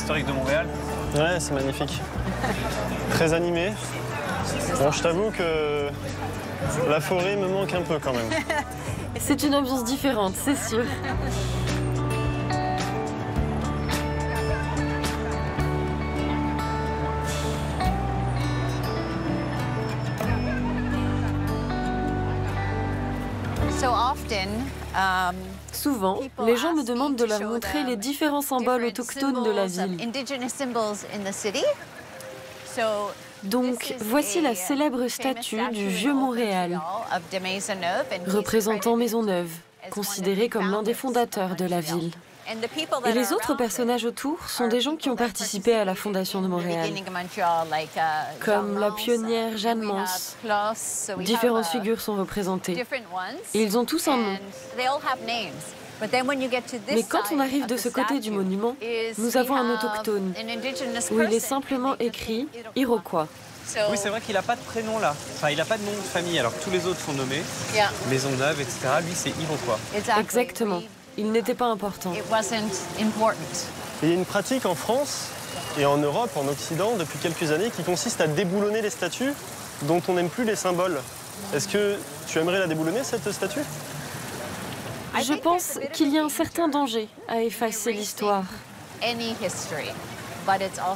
historique de Montréal. Ouais, c'est magnifique. Très animé. Bon, je t'avoue que la forêt me manque un peu quand même. C'est une ambiance différente, c'est sûr. Souvent, les gens me demandent de leur montrer les différents symboles autochtones de la ville. Donc, voici la célèbre statue du Vieux Montréal, représentant Maisonneuve, considérée comme l'un des fondateurs de la ville. Et les autres personnages autour sont des gens qui ont participé à la fondation de Montréal, comme la pionnière Jeanne Mance. Différentes figures sont représentées. Et ils ont tous un nom. Mais quand on arrive de ce côté du monument, nous avons un autochtone, où il est simplement écrit « Iroquois ». Oui, c'est vrai qu'il n'a pas de prénom là. Enfin, il n'a pas de nom de famille, alors que tous les autres sont nommés. Maisonneuve, etc. Lui, c'est Iroquois. Exactement. Il n'était pas important. Et il y a une pratique en France et en Europe, en Occident, depuis quelques années, qui consiste à déboulonner les statues dont on n'aime plus les symboles. Est-ce que tu aimerais la déboulonner, cette statue? Je pense qu'il y a un certain danger à effacer l'histoire.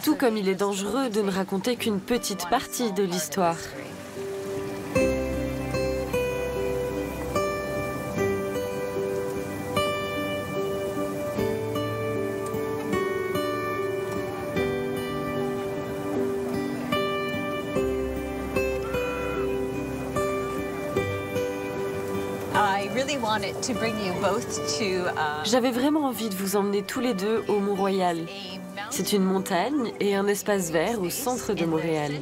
Tout comme il est dangereux de ne raconter qu'une petite partie de l'histoire. J'avais vraiment envie de vous emmener tous les deux au Mont-Royal. C'est une montagne et un espace vert au centre de Montréal.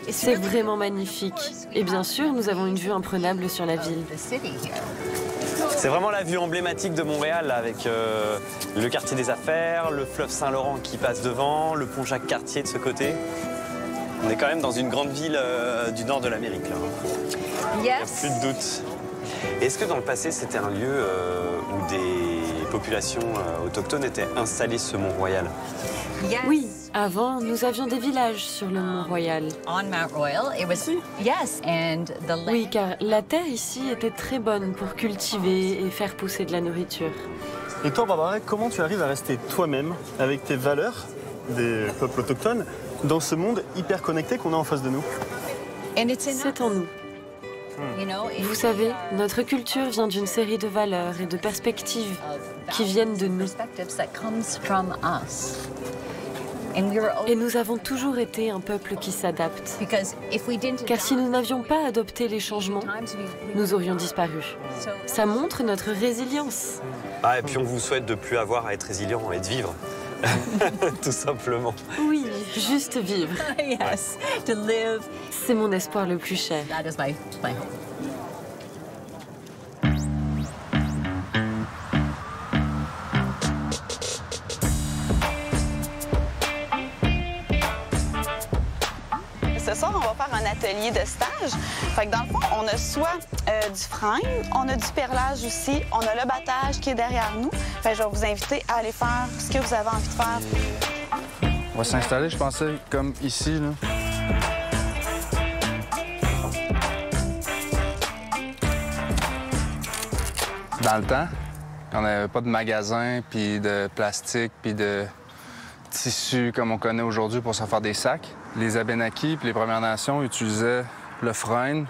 C'est vraiment magnifique. Et bien sûr, nous avons une vue imprenable sur la ville. C'est vraiment la vue emblématique de Montréal, là, avec le quartier des affaires, le fleuve Saint-Laurent qui passe devant, le pont Jacques-Cartier de ce côté. On est quand même dans une grande ville du nord de l'Amérique, là. Il n'y a plus de doute. Est-ce que dans le passé, c'était un lieu où des populations autochtones étaient installées sur Mont-Royal? Oui, avant, nous avions des villages sur le Mont-Royal. Oui, car la terre ici était très bonne pour cultiver et faire pousser de la nourriture. Et toi, Barbara, comment tu arrives à rester toi-même, avec tes valeurs des peuples autochtones, dans ce monde hyper connecté qu'on a en face de nous? C'est en nous. Vous savez, notre culture vient d'une série de valeurs et de perspectives qui viennent de nous. Et nous avons toujours été un peuple qui s'adapte. Car si nous n'avions pas adopté les changements, nous aurions disparu. Ça montre notre résilience. Ah, et puis on vous souhaite de ne plus avoir à être résilient et de vivre. Tout simplement. Oui, juste vivre. C'est mon espoir le plus cher. Ce soir, on va faire un atelier de stage. Fait que dans le fond, on a soit du frein, on a du perlage aussi, on a le battage qui est derrière nous. Fait que je vais vous inviter à aller faire ce que vous avez envie de faire. On va s'installer, je pensais, comme ici, là. Dans le temps, on n'avait pas de magasin, puis de plastique, puis de tissu comme on connaît aujourd'hui pour se faire des sacs. Les Abénaquis puis les Premières Nations utilisaient le frein.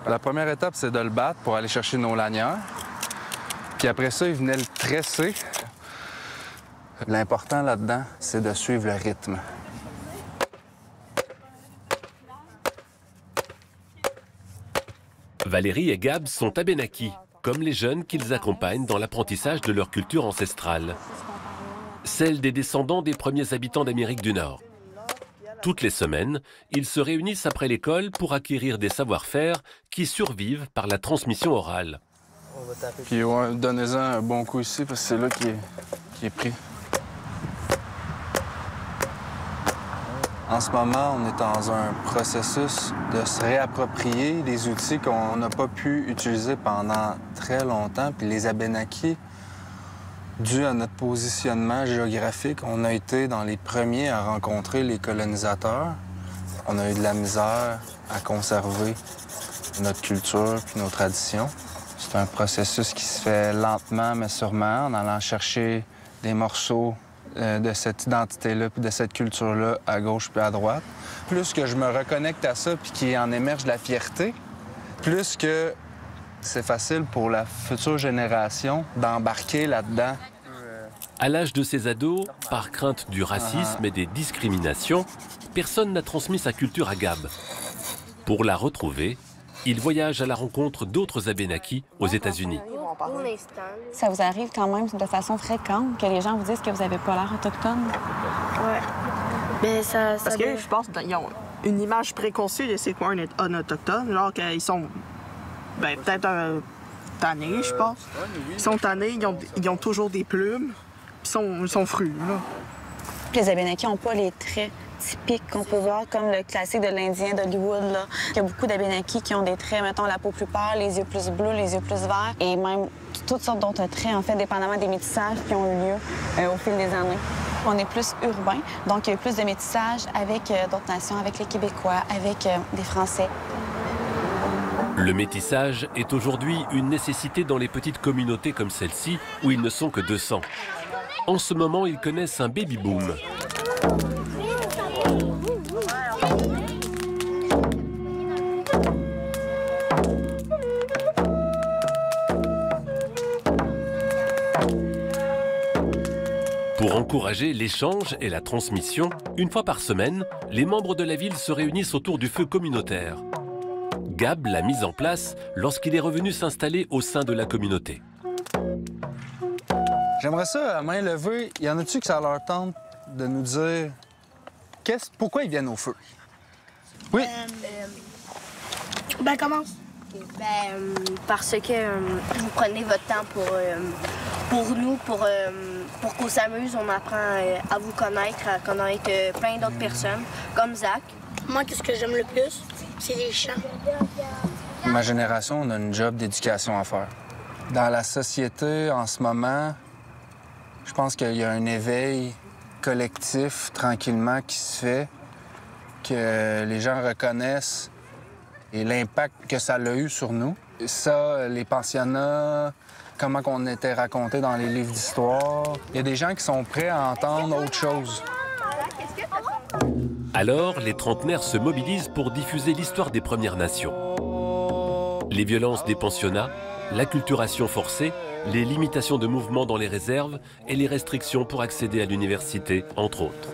La première étape, c'est de le battre pour aller chercher nos lanières. Puis après ça, ils venaient le tresser. L'important là-dedans, c'est de suivre le rythme. Valérie et Gab sont Abénaquis, comme les jeunes qu'ils accompagnent dans l'apprentissage de leur culture ancestrale, celle des descendants des premiers habitants d'Amérique du Nord. Toutes les semaines, ils se réunissent après l'école pour acquérir des savoir-faire qui survivent par la transmission orale. Puis ouais, donnez-en un bon coup ici, parce que c'est là qui est pris. En ce moment, on est dans un processus de se réapproprier les outils qu'on n'a pas pu utiliser pendant très longtemps. Puis les Abénaquis Dû à notre positionnement géographique, on a été dans les premiers à rencontrer les colonisateurs. On a eu de la misère à conserver notre culture puis nos traditions. C'est un processus qui se fait lentement mais sûrement, en allant chercher des morceaux de cette identité-là puis de cette culture-là à gauche puis à droite. Plus que je me reconnecte à ça puis qu'il en émerge de la fierté, plus que c'est facile pour la future génération d'embarquer là-dedans. À l'âge de ses ados, par crainte du racisme et des discriminations, personne n'a transmis sa culture à Gab. Pour la retrouver, il voyage à la rencontre d'autres Abénaquis aux États-Unis. Ça vous arrive quand même de façon fréquente que les gens vous disent que vous n'avez pas l'air autochtone? Ouais. Mais ça Parce que je pense qu'ils ont une image préconçue de c'est quoi un autochtone, genre qu'ils sont peut-être tannés, je pense. Ils sont tannés, ils ont toujours des plumes, puis ils sont frus, là. Les Abénaquis n'ont pas les traits typiques qu'on peut voir, comme le classique de l'Indien d'Hollywood, là. Il y a beaucoup d'Abénaquis qui ont des traits, mettons, la peau plus pâle, les yeux plus bleus, les yeux plus verts, et même toutes sortes d'autres traits, en fait, dépendamment des métissages qui ont eu lieu au fil des années. On est plus urbain, donc il y a eu plus de métissage avec d'autres nations, avec les Québécois, avec des Français. Le métissage est aujourd'hui une nécessité dans les petites communautés comme celle-ci, où ils ne sont que 200. En ce moment, ils connaissent un baby-boom. Pour encourager l'échange et la transmission, une fois par semaine, les membres de la ville se réunissent autour du feu communautaire. Gab l'a mise en place lorsqu'il est revenu s'installer au sein de la communauté. J'aimerais ça, à main levée, y en a-tu que ça leur tente de nous dire pourquoi ils viennent au feu? Oui? Ben, commence. Parce que vous prenez votre temps pour nous, pour qu'on s'amuse. On apprend à vous connaître, à connaître plein d'autres personnes, comme Zach. Moi, qu'est-ce que j'aime le plus? C'est les chants. Ma génération, on a une job d'éducation à faire. Dans la société, en ce moment, je pense qu'il y a un éveil collectif, tranquillement, qui se fait, que les gens reconnaissent et l'impact que ça a eu sur nous. Et ça, les pensionnats, comment on était raconté dans les livres d'histoire, il y a des gens qui sont prêts à entendre autre chose. Alors, les trentenaires se mobilisent pour diffuser l'histoire des Premières Nations. Les violences des pensionnats, l'acculturation forcée, les limitations de mouvement dans les réserves et les restrictions pour accéder à l'université, entre autres.